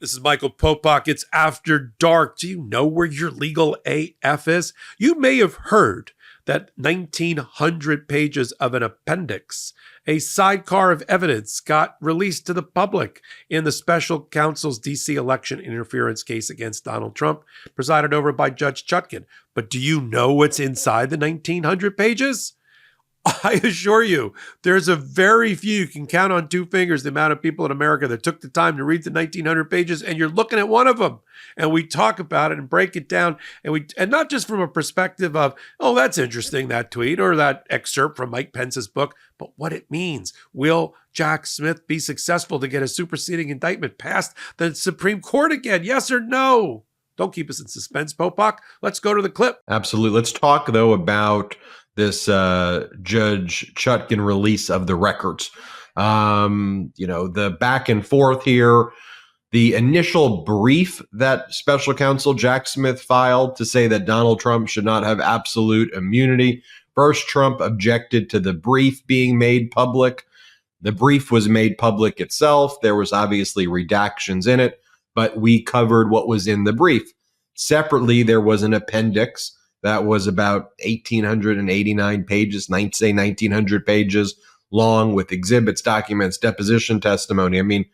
This is Michael Popok. It's After Dark. Do you know where your legal AF is? You may have heard that 1,900 pages of an appendix, a sidecar of evidence, got released to the public in the special counsel's D.C. election interference case against Donald Trump, presided over by Judge Chutkan. But do you know what's inside the 1,900 pages? I assure you, there's a very few, you can count on two fingers the amount of people in America that took the time to read the 1,900 pages, and you're looking at one of them. And we talk about it and break it down, and not just from a perspective of, oh, that's interesting, that tweet or that excerpt from Mike Pence's book, but what it means. Will Jack Smith be successful to get a superseding indictment passed the Supreme Court again? Yes or no? Don't keep us in suspense, Popok. Let's go to the clip. Absolutely. Let's talk, though, about this Judge Chutkan release of the records. The back and forth here, the initial brief that special counsel Jack Smith filed to say that Donald Trump should not have absolute immunity. First, Trump objected to the brief being made public. The brief was made public itself. There was obviously redactions in it, but we covered what was in the brief. Separately, there was an appendix that was about 1,889 pages, 1,900 pages long, with exhibits, documents, deposition testimony. I mean,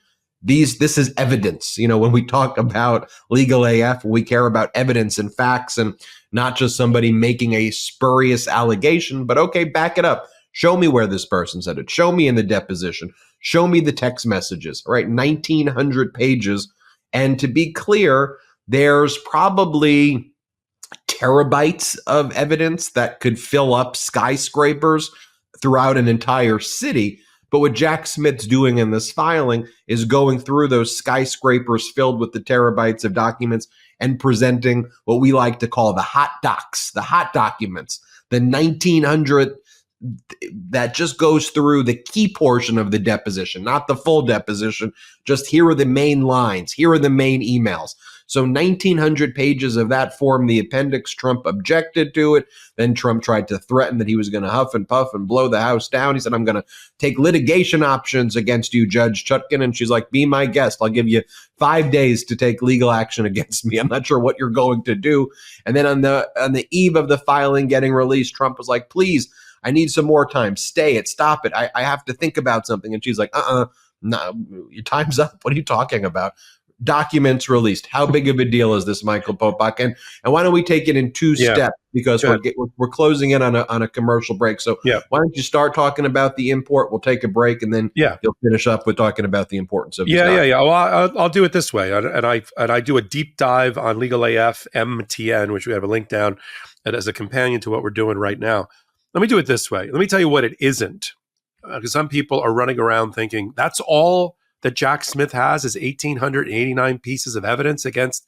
this is evidence. You know, when we talk about legal AF, we care about evidence and facts and not just somebody making a spurious allegation, but okay, back it up. Show me where this person said it. Show me in the deposition. Show me the text messages, all right? 1,900 pages. And to be clear, there's probably terabytes of evidence that could fill up skyscrapers throughout an entire city. But what Jack Smith's doing in this filing is going through those skyscrapers filled with the terabytes of documents and presenting what we like to call the hot docs, the hot documents, the 1,900 that just goes through the key portion of the deposition, not the full deposition. Just here are the main lines. Here are the main emails. So 1,900 pages of that form the appendix. Trump objected to it. Then Trump tried to threaten that he was going to huff and puff and blow the House down. He said, I'm going to take litigation options against you, Judge Chutkan. And she's like, be my guest. I'll give you 5 days to take legal action against me. I'm not sure what you're going to do. And then on the eve of the filing getting released, Trump was like, please, I need some more time. Stay it. Stop it. I have to think about something. And she's like, no, your time's up. What are you talking about? Documents released. How big of a deal is this, Michael Popok? And why don't we take it in two steps, because we're closing in on a commercial break. So why don't you start talking about the import? We'll take a break, and then you'll finish up with talking about the importance of this. Well, I'll do it this way, and I do a deep dive on Legal AF MTN, which we have a link down as a companion to what we're doing right now. Let me do it this way. Let me tell you what it isn't, because some people are running around thinking that's all that Jack Smith has is 1,889 pieces of evidence against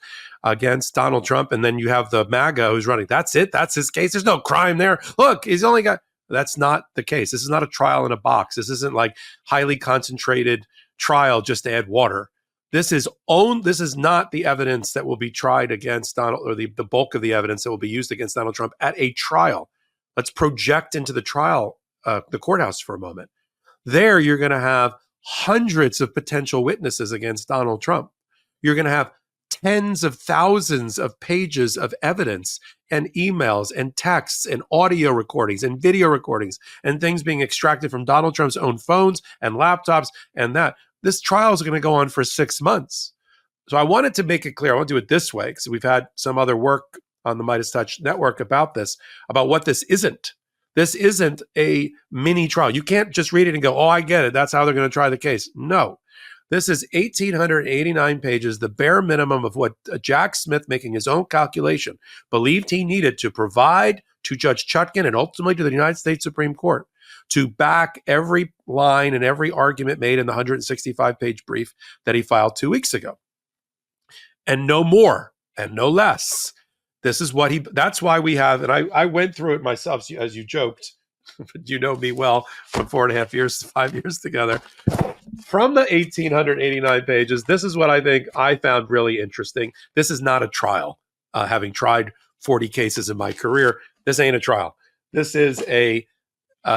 Donald Trump. And then you have the MAGA who's running. That's it. That's his case. There's no crime there. Look, he's only got. That's not the case. This is not a trial in a box. This isn't like highly concentrated trial just to add water. This is not the evidence that will be tried against Donald, or the bulk of the evidence that will be used against Donald Trump at a trial. Let's project into the trial, the courthouse for a moment. There, you're going to have hundreds of potential witnesses against Donald Trump. You're going to have tens of thousands of pages of evidence and emails and texts and audio recordings and video recordings and things being extracted from Donald Trump's own phones and laptops, and that. This trial is going to go on for 6 months. So I wanted to make it clear. I want to do it this way because we've had some other work on the MeidasTouch network about this, about what this isn't. This isn't a mini trial. You can't just read it and go, oh, I get it. That's how they're going to try the case. No. This is 1,889 pages, the bare minimum of what Jack Smith, making his own calculation, believed he needed to provide to Judge Chutkan and ultimately to the United States Supreme Court to back every line and every argument made in the 165-page brief that he filed 2 weeks ago. And no more and no less. This is what that's why we have, and I went through it myself, as you joked, but you know me well from 4.5 years to 5 years together. From the 1,889 pages, this is what I think I found really interesting. This is not a trial. Having tried 40 cases in my career, this ain't a trial. This is a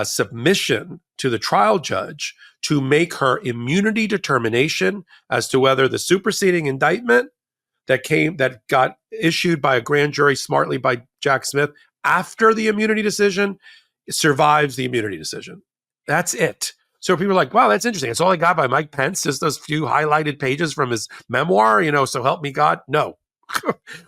submission to the trial judge to make her immunity determination as to whether the superseding indictment that got issued by a grand jury smartly by Jack Smith after the immunity decision survives the immunity decision. That's it. So people are like, wow, that's interesting. It's all I got by Mike Pence, just those few highlighted pages from his memoir, so help me God. No.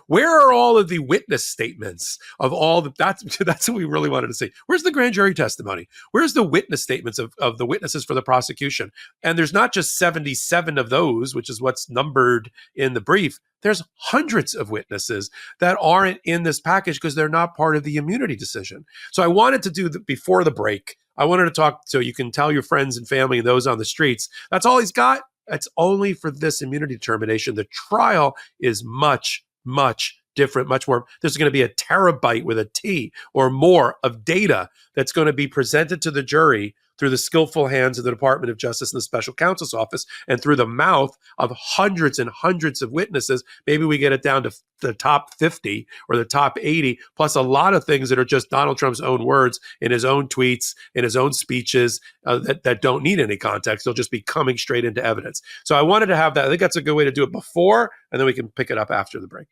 Where are all of the witness statements of all the, that's what we really wanted to see. Where's the grand jury testimony? Where's the witness statements of the witnesses for the prosecution? And there's not just 77 of those, which is what's numbered in the brief. There's hundreds of witnesses that aren't in this package because they're not part of the immunity decision. So I wanted to do before the break, I wanted to talk so you can tell your friends and family and those on the streets, that's all he's got. That's only for this immunity determination. The trial is much, much different, much more. There's going to be a terabyte with a T or more of data that's going to be presented to the jury through the skillful hands of the Department of Justice and the Special Counsel's Office and through the mouth of hundreds and hundreds of witnesses. Maybe we get it down to the top 50 or the top 80, plus a lot of things that are just Donald Trump's own words in his own tweets, in his own speeches that don't need any context. They'll just be coming straight into evidence. So I wanted to have that. I think that's a good way to do it before, and then we can pick it up after the break.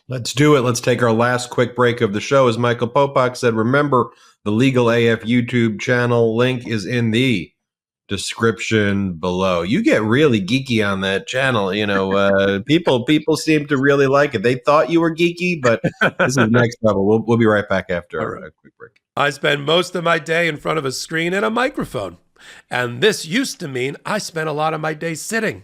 Let's do it. Let's take our last quick break of the show. As Michael Popok said, remember the Legal AF YouTube channel link is in the description below. You get really geeky on that channel. People seem to really like it. They thought you were geeky, but this is next level. We'll be right back after a quick break. I spend most of my day in front of a screen and a microphone, and this used to mean I spent a lot of my day sitting.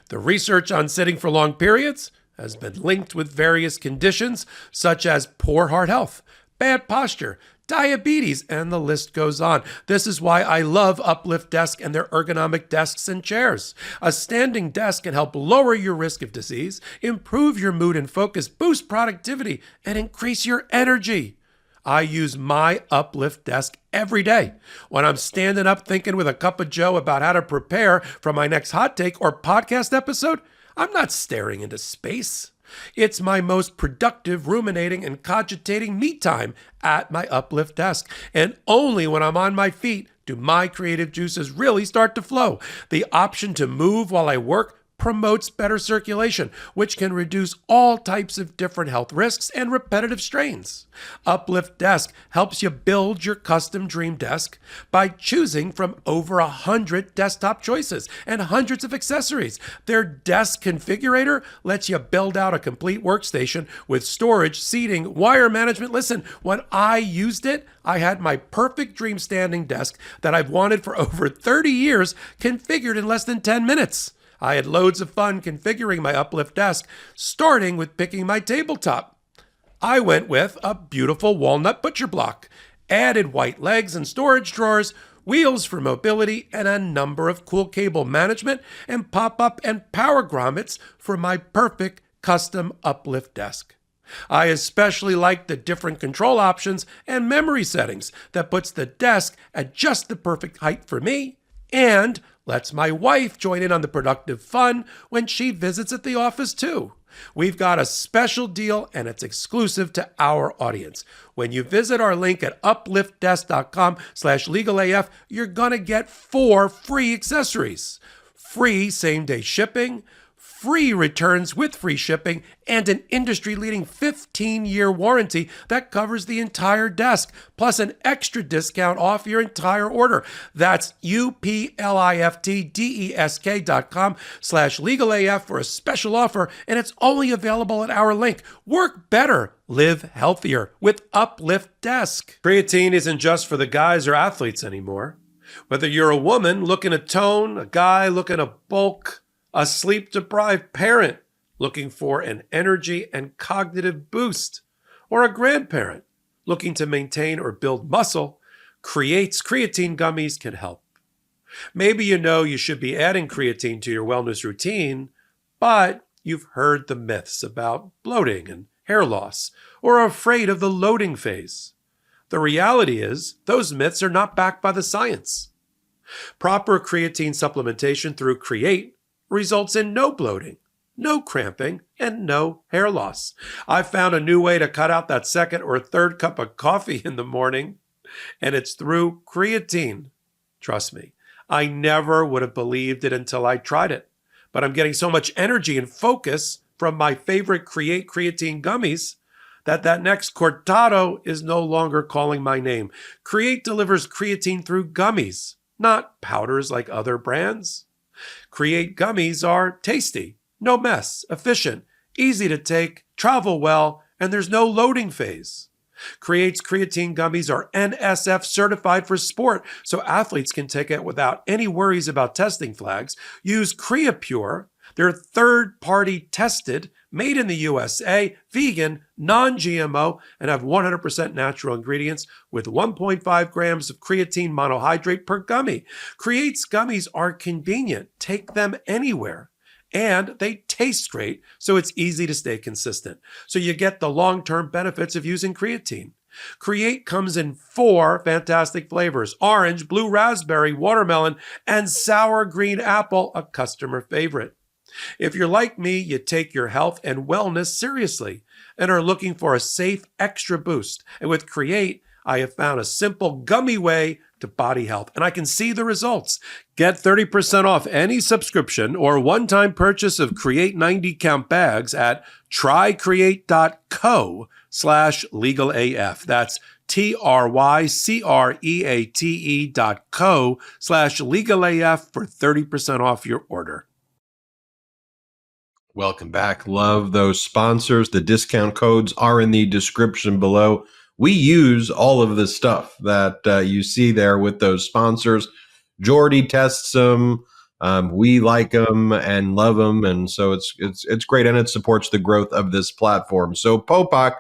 The research on sitting for long periods has been linked with various conditions such as poor heart health, bad posture, diabetes, and the list goes on. This is why I love Uplift Desk and their ergonomic desks and chairs. A standing desk can help lower your risk of disease, improve your mood and focus, boost productivity, and increase your energy. I use my Uplift Desk every day. When I'm standing up thinking with a cup of joe about how to prepare for my next hot take or podcast episode, I'm not staring into space. It's my most productive ruminating and cogitating me time at my Uplift Desk. And only when I'm on my feet do my creative juices really start to flow. The option to move while I work promotes better circulation, which can reduce all types of different health risks and repetitive strains. Uplift Desk helps you build your custom dream desk by choosing from over 100 desktop choices and hundreds of accessories. Their desk configurator lets you build out a complete workstation with storage, seating, wire management. Listen, when I used it, I had my perfect dream standing desk that I've wanted for over 30 years configured in less than 10 minutes. I had loads of fun configuring my Uplift Desk, starting with picking my tabletop. I went with a beautiful walnut butcher block, added white legs and storage drawers, wheels for mobility, and a number of cool cable management and pop-up and power grommets for my perfect custom Uplift Desk. I especially like the different control options and memory settings that puts the desk at just the perfect height for me and lets my wife join in on the productive fun when she visits at the office too. We've got a special deal and it's exclusive to our audience. When you visit our link at upliftdesk.com/legalaf, you're going to get 4 free accessories. Free same-day shipping, free returns with free shipping, and an industry-leading 15-year warranty that covers the entire desk, plus an extra discount off your entire order. That's upliftdesk.com/legalaf for a special offer, and it's only available at our link. Work better, live healthier with Uplift Desk. Creatine isn't just for the guys or athletes anymore. Whether you're a woman looking to tone, a guy looking to bulk, a sleep-deprived parent looking for an energy and cognitive boost, or a grandparent looking to maintain or build muscle, creatine gummies can help. Maybe you know you should be adding creatine to your wellness routine, but you've heard the myths about bloating and hair loss, or are afraid of the loading phase. The reality is, those myths are not backed by the science. Proper creatine supplementation through Create results in no bloating, no cramping, and no hair loss. I've found a new way to cut out that second or third cup of coffee in the morning. And it's through creatine. Trust me. I never would have believed it until I tried it. But I'm getting so much energy and focus from my favorite Create creatine gummies that next cortado is no longer calling my name. Create delivers creatine through gummies, not powders like other brands. Create gummies are tasty, no mess, efficient, easy to take, travel well, and there's no loading phase. Create's creatine gummies are NSF certified for sport, so athletes can take it without any worries about testing flags. Use CreaPure. They're third-party tested, made in the USA, vegan, non-GMO, and have 100% natural ingredients with 1.5 grams of creatine monohydrate per gummy. Create's gummies are convenient. Take them anywhere. And they taste great, so it's easy to stay consistent. So you get the long-term benefits of using creatine. Create comes in 4 fantastic flavors: orange, blue raspberry, watermelon, and sour green apple, a customer favorite. If you're like me, you take your health and wellness seriously and are looking for a safe extra boost. And with Create, I have found a simple gummy way to body health, and I can see the results. Get 30% off any subscription or one-time purchase of Create 90 count bags at trycreate.co/legalaf. That's trycreate.co/legalaf for 30% off your order. Welcome back. Love those sponsors. The discount codes are in the description below. We use all of the stuff that you see there with those sponsors. Jordy tests them. We like them and love them, and so it's great, and it supports the growth of this platform. So Popok,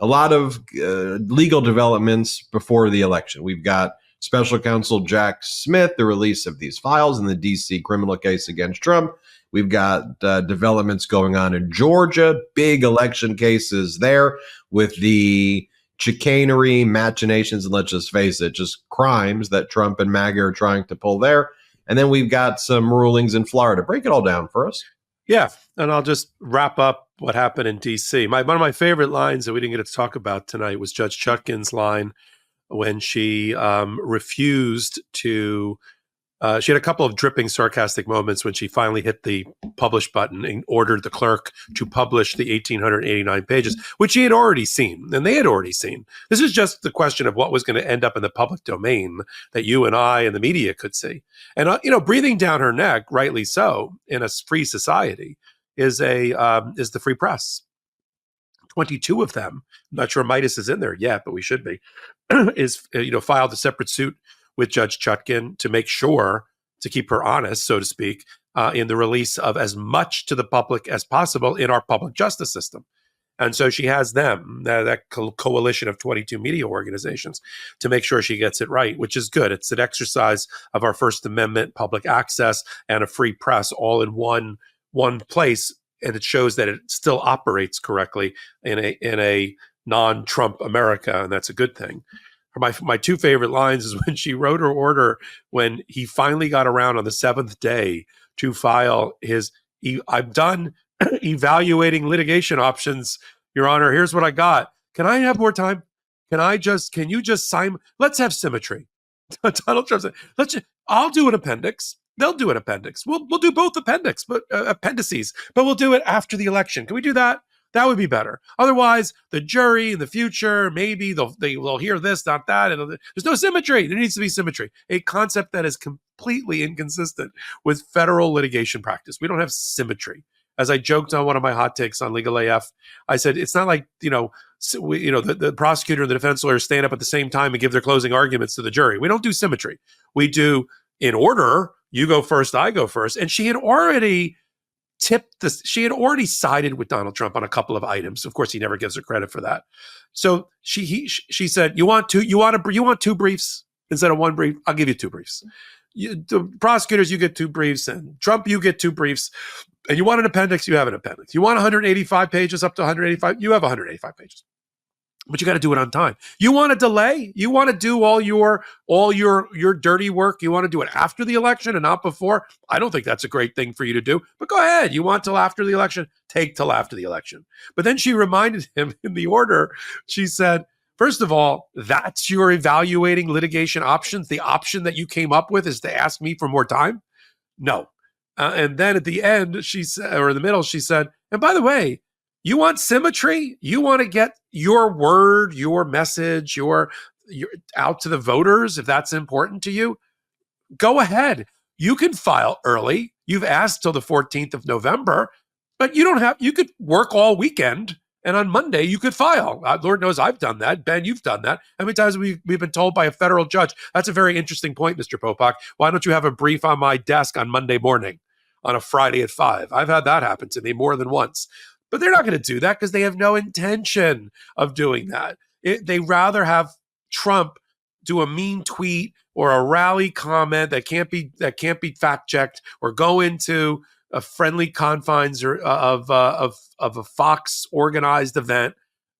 a lot of legal developments before the election. We've got Special Counsel Jack Smith, the release of these files in the D.C. criminal case against Trump. We've got developments going on in Georgia, big election cases there with the chicanery, machinations, and let's just face it, just crimes that Trump and MAGA are trying to pull there. And then we've got some rulings in Florida. Break it all down for us. Yeah, and I'll just wrap up what happened in D.C. One of my favorite lines that we didn't get to talk about tonight was Judge Chutkan's line when she refused to she had a couple of dripping sarcastic moments when she finally hit the publish button and ordered the clerk to publish the 1,889 pages, which she had already seen, and they had already seen. This is just the question of what was going to end up in the public domain that you and I and the media could see. And, breathing down her neck, rightly so, in a free society is the free press. 22 of them, I'm not sure Meidas is in there yet, but we should be, filed a separate suit with Judge Chutkan to make sure to keep her honest, so to speak, in the release of as much to the public as possible in our public justice system. And so she has them, that coalition of 22 media organizations, to make sure she gets it right, which is good. It's an exercise of our First Amendment, public access, and a free press all in one place. And it shows that it still operates correctly in a non-Trump America, and that's a good thing. My 2 favorite lines is when she wrote her order when he finally got around on the 7th day to file his, I'm done evaluating litigation options, Your Honor. Here's what I got. Can I have more time? Can you just sign? Let's have symmetry. Donald Trump said, I'll do an appendix. They'll do an appendix. We'll do both appendices, but we'll do it after the election. Can we do that? That would be better. Otherwise, the jury in the future, maybe they'll hear this, not that. And there's no symmetry. There needs to be symmetry. A concept that is completely inconsistent with federal litigation practice. We don't have symmetry. As I joked on one of my hot takes on Legal AF, I said, it's not like, the prosecutor and the defense lawyer stand up at the same time and give their closing arguments to the jury. We don't do symmetry. We do in order. You go first, I go first. And she had already she had already sided with Donald Trump on a couple of items. Of course, he never gives her credit for that. So she said, you want 2 briefs instead of 1 brief? I'll give you 2 briefs. The prosecutors, you get 2 briefs, and Trump, you get 2 briefs. And you want an appendix, you have an appendix. You want 185 pages, up to 185, you have 185 pages. But you got to do it on time. You want to delay? You want to do all your dirty work? You want to do it after the election and not before? I don't think that's a great thing for you to do. But go ahead. You want till after the election? Take till after the election. But then she reminded him in the order. She said, First of all, that's your evaluating litigation options. The option that you came up with is to ask me for more time? No. And then at the end, she said, or in the middle, she said, and by the way, you want symmetry? You want to get your word, your message, your out to the voters, if that's important to you? Go ahead. You can file early. You've asked till the 14th of November, but you could work all weekend. And on Monday, you could file. Lord knows I've done that. Ben, you've done that. How many times we've been told by a federal judge? That's a very interesting point, Mr. Popok. Why don't you have a brief on my desk on Monday morning, on a Friday at 5? I've had that happen to me more than once. But they're not going to do that because they have no intention of doing that. They rather have Trump do a mean tweet or a rally comment that can't be fact checked, or go into a friendly confines of a Fox organized event,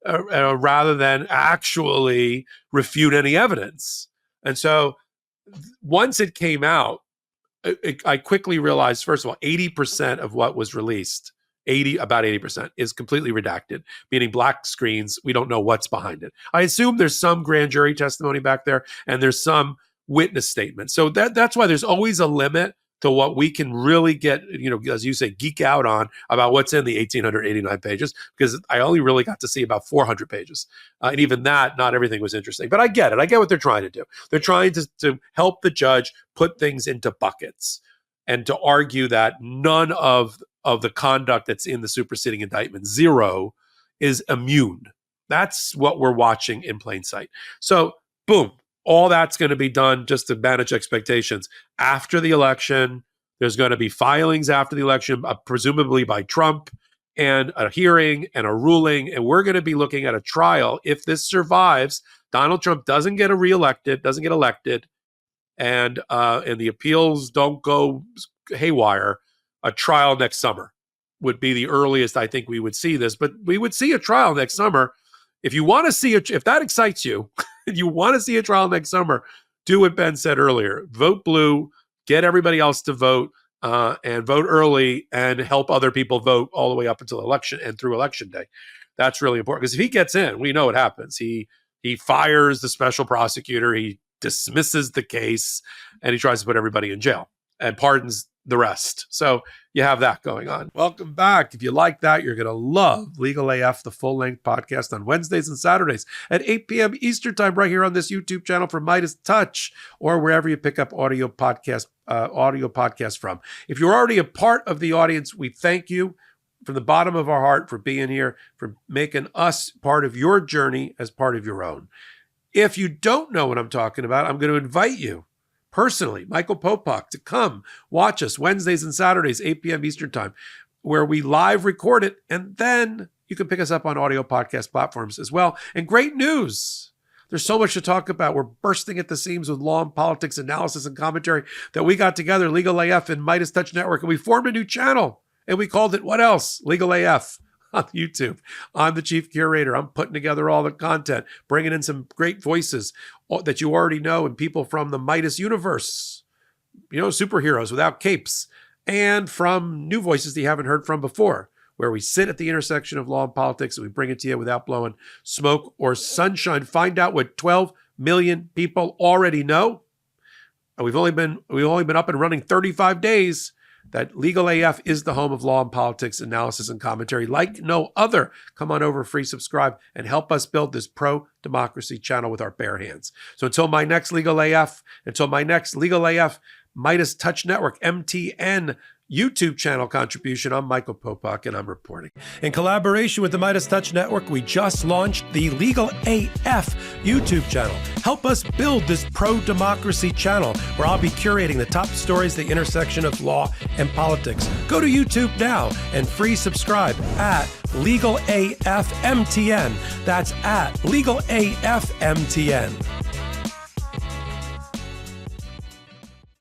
rather than actually refute any evidence. And so once it came out, I quickly realized, first of all, 80% of what was released, about 80%, is completely redacted, meaning black screens. We don't know what's behind it. I assume there's some grand jury testimony back there, and there's some witness statement. So that's why there's always a limit to what we can really get, as you say, geek out on about what's in the 1,889 pages, because I only really got to see about 400 pages. And even that, not everything was interesting. But I get it. I get what they're trying to do. They're trying to help the judge put things into buckets and to argue that none of the conduct that's in the superseding indictment, zero, is immune. That's what we're watching in plain sight. So, boom. All that's going to be done, just to manage expectations, after the election. There's going to be filings after the election, presumably by Trump, and a hearing and a ruling. And we're going to be looking at a trial. If this survives, Donald Trump doesn't get elected, and the appeals don't go haywire, a trial next summer would be the earliest I think we would see this. But we would see a trial next summer. If you want to see it, if that excites you, and you want to see a trial next summer, do what Ben said earlier. Vote blue, get everybody else to vote, and vote early, and help other people vote all the way up until election and through election day. That's really important, because if he gets in, we know what happens. He fires the special prosecutor, he dismisses the case, and he tries to put everybody in jail and pardons the rest. So you have that going on. Welcome back. If you like that, you're going to love Legal AF, the full-length podcast on Wednesdays and Saturdays at 8 p.m. Eastern time, right here on this YouTube channel from MeidasTouch, or wherever you pick up audio podcasts from. If you're already a part of the audience, we thank you from the bottom of our heart for being here, for making us part of your journey as part of your own. If you don't know what I'm talking about, I'm going to invite you personally, Michael Popok, to come watch us Wednesdays and Saturdays, 8 p.m. Eastern time, where we live record it, and then you can pick us up on audio podcast platforms as well. And great news, there's so much to talk about. We're bursting at the seams with law and politics analysis and commentary that we got together, Legal AF and MeidasTouch Network, and we formed a new channel, and we called it, what else? Legal AF. On YouTube. I'm the chief curator. I'm putting together all the content, bringing in some great voices that you already know, and people from the Meidas universe, superheroes without capes, and from new voices that you haven't heard from before, where we sit at the intersection of law and politics, and we bring it to you without blowing smoke or sunshine. Find out what 12 million people already know. And we've only been up and running 35 days. That Legal AF is the home of law and politics analysis and commentary like no other. Come on over, free subscribe, and help us build this pro-democracy channel with our bare hands. So until my next Legal AF, MeidasTouch Network, MTN YouTube channel contribution, I'm Michael Popok, and I'm reporting. In collaboration with the MeidasTouch Network, we just launched the Legal AF YouTube channel. Help us build this pro-democracy channel where I'll be curating the top stories at the intersection of law and politics. Go to YouTube now and free subscribe at Legal AF MTN. That's at Legal AF MTN.